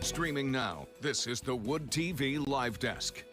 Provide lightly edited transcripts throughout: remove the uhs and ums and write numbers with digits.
Streaming now, this is the Wood TV Live Desk.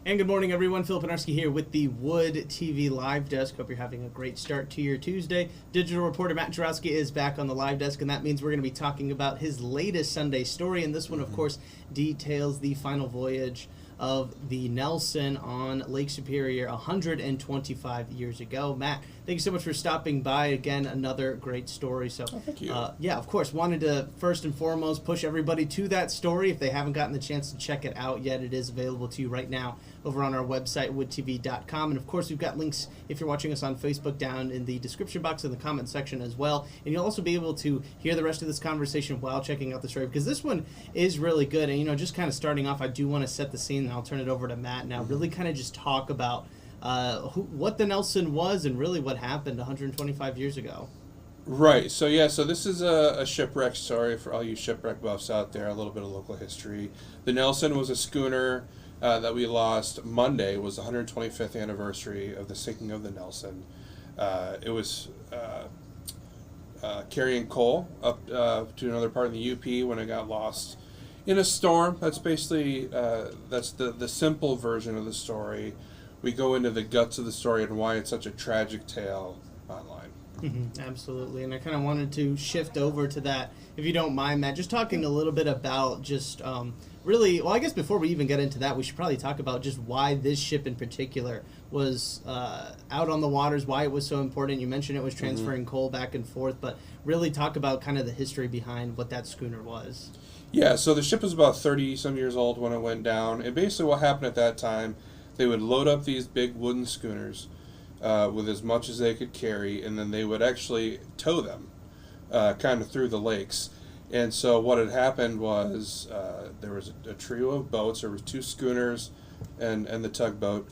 And good morning, everyone. Phil Penarski here with the Wood TV Live Desk. Hope you're having a great start to your Tuesday. Digital reporter Matt Jaworowski is back on the Live Desk, and that means we're going to be talking about his latest Sunday story. And this one, of course, details the final voyage of the Nelson on Lake Superior 125 years ago. Matt, thank you so much for stopping by. Again, another great story. So, thank you. Yeah, of course, wanted to first and foremost push everybody to that story. If they haven't gotten the chance to check it out yet, it is available to you right now over on our website, woodtv.com. And of course, we've got links, if you're watching us on Facebook, down in the description box in the comment section as well. And you'll also be able to hear the rest of this conversation while checking out the story, because this one is really good. And, just kind of starting off, I do want to set the scene, and I'll turn it over to Matt now. Really kind of just talk about what the Nelson was and really what happened 125 years ago. Right. So this is a shipwreck story for all you shipwreck buffs out there, a little bit of local history. The Nelson was a schooner that we lost Monday. It was the 125th anniversary of the sinking of the Nelson. It was carrying coal up to another part of the UP when it got lost in a storm. That's basically that's the simple version of the story. We go into the guts of the story and why it's such a tragic tale online. Absolutely, and I kind of wanted to shift over to that, if you don't mind, Matt, just talking a little bit about just really, well, I guess before we even get into that, we should probably talk about just why this ship in particular was out on the waters, why it was so important. You mentioned it was transferring coal back and forth, but really talk about kind of the history behind what that schooner was. Yeah, so the ship was about 30-some years old when it went down, and basically what happened at that time, they would load up these big wooden schooners with as much as they could carry, and then they would actually tow them kind of through the lakes. And so what had happened was there was a trio of boats. There was two schooners and the tugboat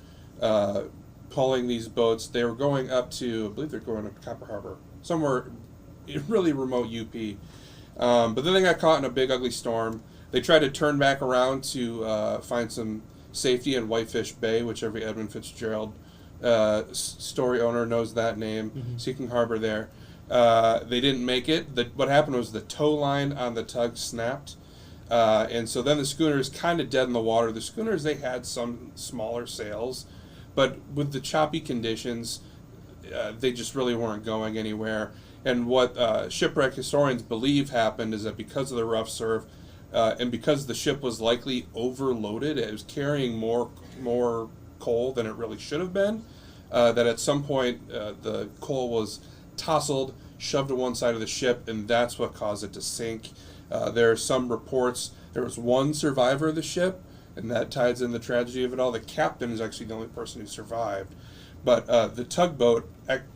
pulling these boats. They were going up to, I believe they're going up to Copper Harbor, somewhere in really remote UP. But then they got caught in a big, ugly storm. They tried to turn back around to find some safety in Whitefish Bay, which every Edmund Fitzgerald story owner knows that name, Seeking Harbor there. They didn't make it. What happened was the tow line on the tug snapped, and so then the schooner is kind of dead in the water. The schooners, they had some smaller sails, but with the choppy conditions, they just really weren't going anywhere. And what shipwreck historians believe happened is that because of the rough surf, and because the ship was likely overloaded, it was carrying more coal than it really should have been, that at some point the coal was tousled, shoved to one side of the ship, and that's what caused it to sink. There are some reports, there was one survivor of the ship, and that ties in the tragedy of it all. The captain is actually the only person who survived. But the tugboat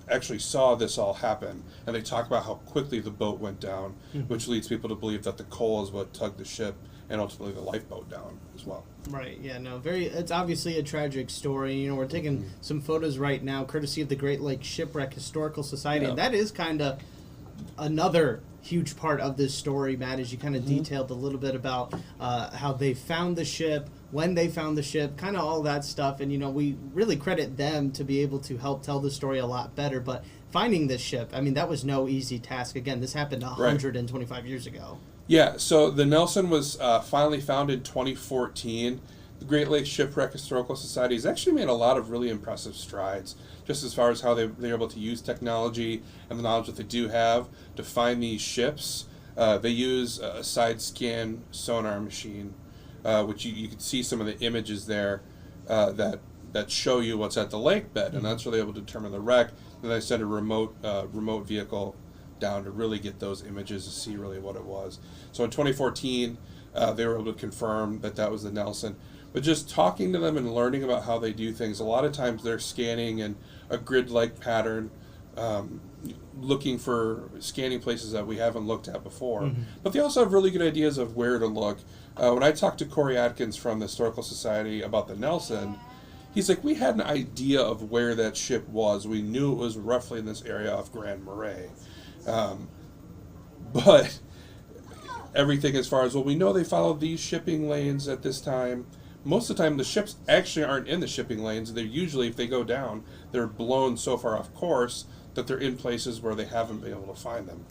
actually saw this all happen, and they talk about how quickly the boat went down, which leads people to believe that the coal is what tugged the ship and ultimately the lifeboat down as well. Right, yeah, no, it's obviously a tragic story. We're taking some photos right now, courtesy of the Great Lakes Shipwreck Historical Society, and that is kind of another huge part of this story, Matt, as you kind of detailed a little bit about how they found the ship, when they found the ship, kind of all that stuff. And, we really credit them to be able to help tell the story a lot better. But finding this ship, that was no easy task. Again, this happened 125 years ago. Yeah, so the Nelson was finally found in 2014. The Great Lakes Shipwreck Historical Society has actually made a lot of really impressive strides, just as far as how they're able to use technology and the knowledge that they do have to find these ships. They use a side scan sonar machine, which you can see some of the images there that show you what's at the lake bed, and that's really able to determine the wreck. Then they send a remote vehicle down to really get those images to see really what it was. So in 2014, they were able to confirm that was the Nelson. But just talking to them and learning about how they do things, a lot of times they're scanning in a grid-like pattern, scanning places that we haven't looked at before. But they also have really good ideas of where to look. When I talked to Corey Atkins from the Historical Society about the Nelson, he's like, we had an idea of where that ship was. We knew it was roughly in this area off Grand Marais. But everything as far as, we know they followed these shipping lanes at this time. Most of the time, the ships actually aren't in the shipping lanes. They're usually, if they go down, they're blown so far off course that they're in places where they haven't been able to find them.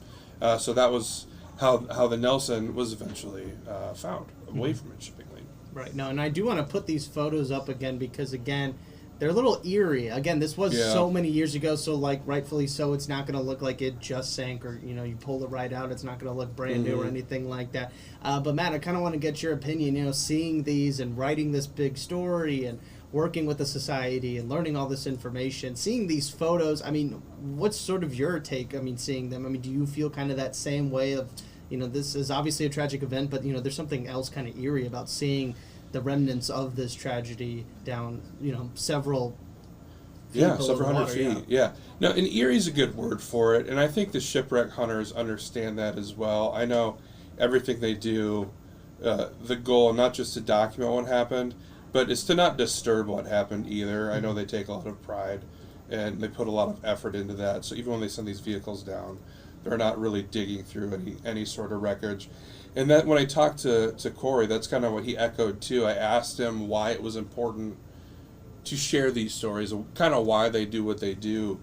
So that was how the Nelson was eventually found away from its shipping lane. Right. No, and I do want to put these photos up again because, again, they're a little eerie. Again, this was so many years ago, so, like, rightfully so, it's not going to look like it just sank or, you know, you pull it right out. It's not going to look brand new or anything like that. But, Matt, I kind of want to get your opinion, you know, seeing these and writing this big story and working with the society and learning all this information, seeing these photos. I mean, what's sort of your take, I mean, seeing them? I mean, do you feel kind of that same way of, you know, this is obviously a tragic event, but, you know, there's something else kind of eerie about seeing the remnants of this tragedy down, you know, several feet several hundred water, feet. Yeah. No, and eerie's a good word for it, and I think the shipwreck hunters understand that as well. I know everything they do, the goal not just to document what happened, but it's to not disturb what happened either. I know they take a lot of pride, and they put a lot of effort into that. So even when they send these vehicles down, they're not really digging through any sort of wreckage. And that when I talked to Corey, that's kind of what he echoed too. I asked him why it was important to share these stories, kind of why they do what they do,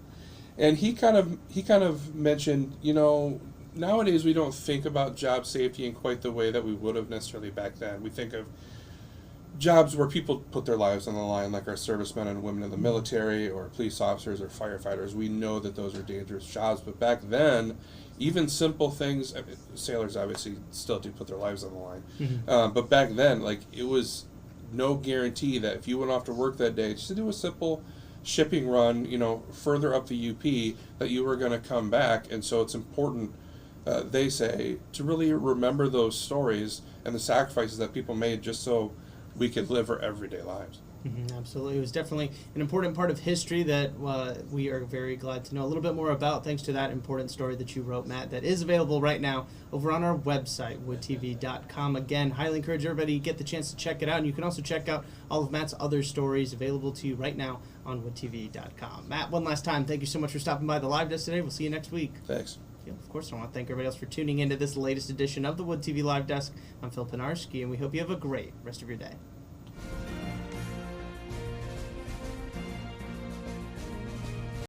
and he kind of mentioned, you know, nowadays we don't think about job safety in quite the way that we would have necessarily back then. We think of jobs where people put their lives on the line, like our servicemen and women in the military or police officers or firefighters. We know that those are dangerous jobs, but back then, even simple things, I mean, sailors obviously still do put their lives on the line, but back then, like, it was no guarantee that if you went off to work that day just to do a simple shipping run, you know, further up the UP, that you were going to come back. And so it's important, they say, to really remember those stories and the sacrifices that people made just so we could live our everyday lives. Absolutely. It was definitely an important part of history that we are very glad to know a little bit more about, thanks to that important story that you wrote, Matt, that is available right now over on our website, woodtv.com. Again, highly encourage everybody to get the chance to check it out, and you can also check out all of Matt's other stories available to you right now on woodtv.com. Matt, one last time, thank you so much for stopping by the live desk today. We'll see you next week. Thanks. Of course, I want to thank everybody else for tuning into this latest edition of the Wood TV Live Desk. I'm Phil Pinarski, and we hope you have a great rest of your day.